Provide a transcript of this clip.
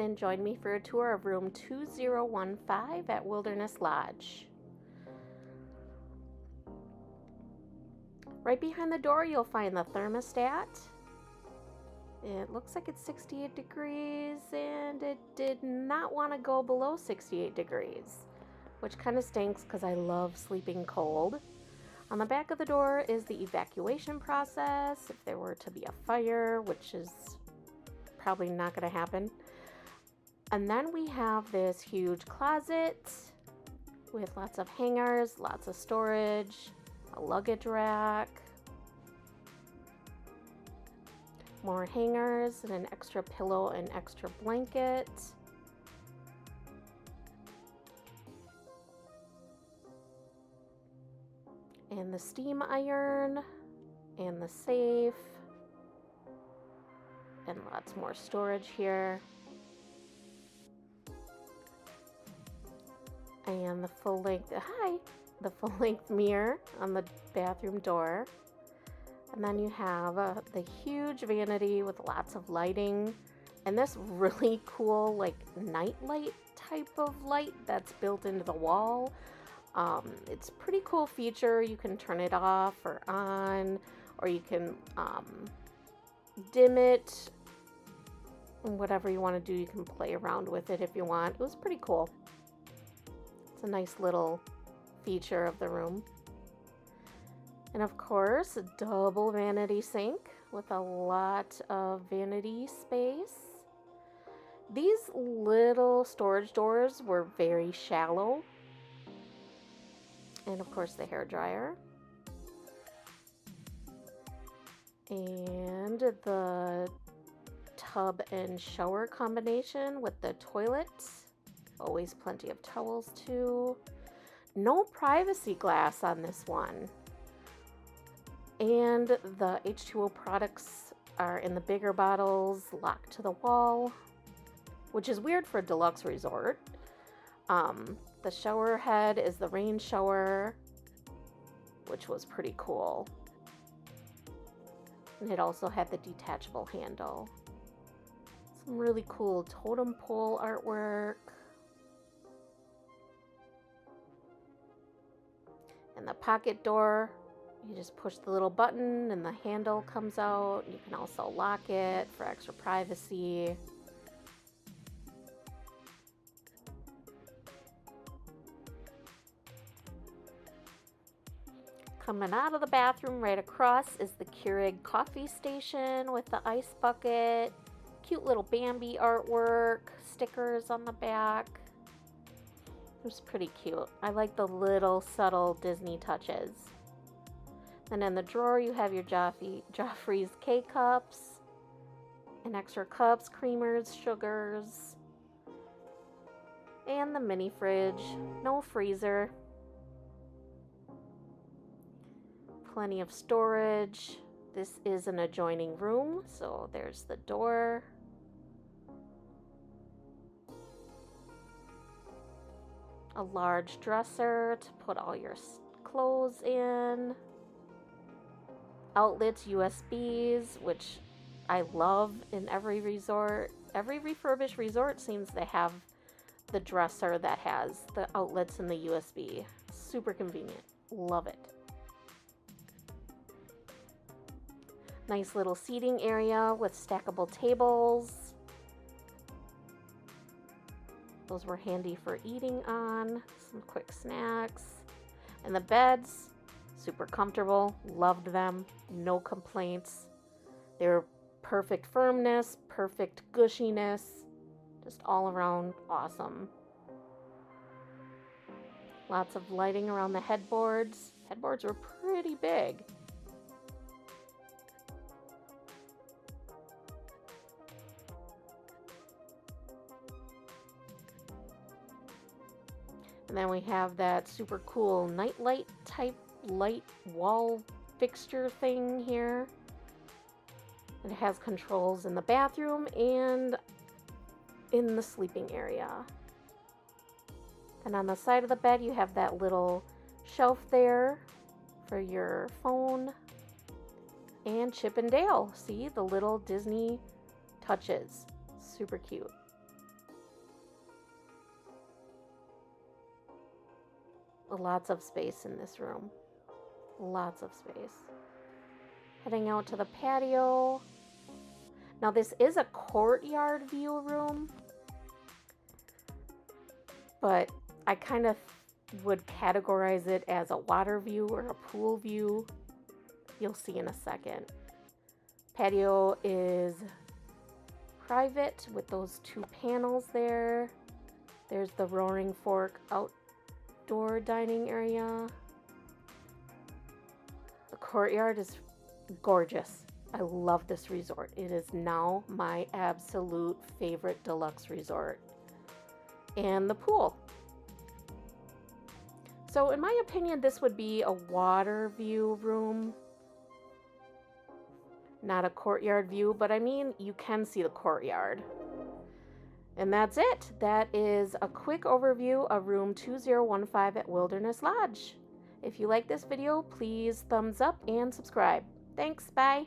and join me for a tour of room 2015 at Wilderness Lodge. Right behind the door, you'll find the thermostat. It looks like it's 68 degrees, and it did not want to go below 68 degrees, which kind of stinks because I love sleeping cold. On the back of the door is the evacuation process if there were to be a fire, which is probably not going to happen. And then we have this huge closet with lots of hangers, lots of storage, a luggage rack, more hangers, and an extra pillow and extra blanket. And the steam iron, and the safe, and lots more storage here. And the full-length mirror on the bathroom door. And then you have the huge vanity with lots of lighting, and this really cool like night light type of light that's built into the wall. It's a pretty cool feature. You can turn it off or on, or you can dim it. Whatever you want to do, you can play around with it if you want. It was pretty cool. It's a nice little feature of the room. And of course, a double vanity sink with a lot of vanity space. These little storage doors were very shallow. And of course, the hairdryer. And the tub and shower combination with the toilet. Always plenty of towels too. No privacy glass on this one. And the H2O products are in the bigger bottles, locked to the wall, which is weird for a deluxe resort. The shower head is the rain shower, which was pretty cool. And it also had the detachable handle. Some really cool totem pole artwork. And the pocket door, you just push the little button and the handle comes out. You can also lock it for extra privacy. Coming out of the bathroom right across is the Keurig coffee station with the ice bucket. Cute little Bambi artwork, stickers on the back. It was pretty cute. I like the little subtle Disney touches. And in the drawer you have your Joffrey's K-cups and extra cups, creamers, sugars, and the mini fridge. No freezer. Plenty of storage. This is an adjoining room, so there's the door. A large dresser to put all your clothes in. Outlets, USBs, which I love in every resort. Every refurbished resort seems to have the dresser that has the outlets and the USB. Super convenient. Love it. Nice little seating area with stackable tables. Those were handy for eating on. Some quick snacks. And the beds, super comfortable. Loved them. No complaints. They're perfect firmness, perfect gushiness. Just all around awesome. Lots of lighting around the headboards. Headboards were pretty big. And then we have that super cool nightlight type light wall fixture thing here. It has controls in the bathroom and in the sleeping area. And on the side of the bed you have that little shelf there for your phone. And Chip and Dale. See, the little Disney touches. Super cute. lots of space in this room. Lots of space. Heading out to the patio. Now this is a courtyard view room, but I kind of would categorize it as a water view or a pool view. You'll see in a second. Patio is private with those 2 panels there. There's the Roaring Fork outdoor dining area. The courtyard is gorgeous. I love this resort. It is now my absolute favorite deluxe resort. And the pool. So in my opinion, this would be a water view room. Not a courtyard view, but I mean, you can see the courtyard. And that's it. That is a quick overview of room 2015 at Wilderness Lodge. If you like this video, please thumbs up and subscribe. Thanks, bye.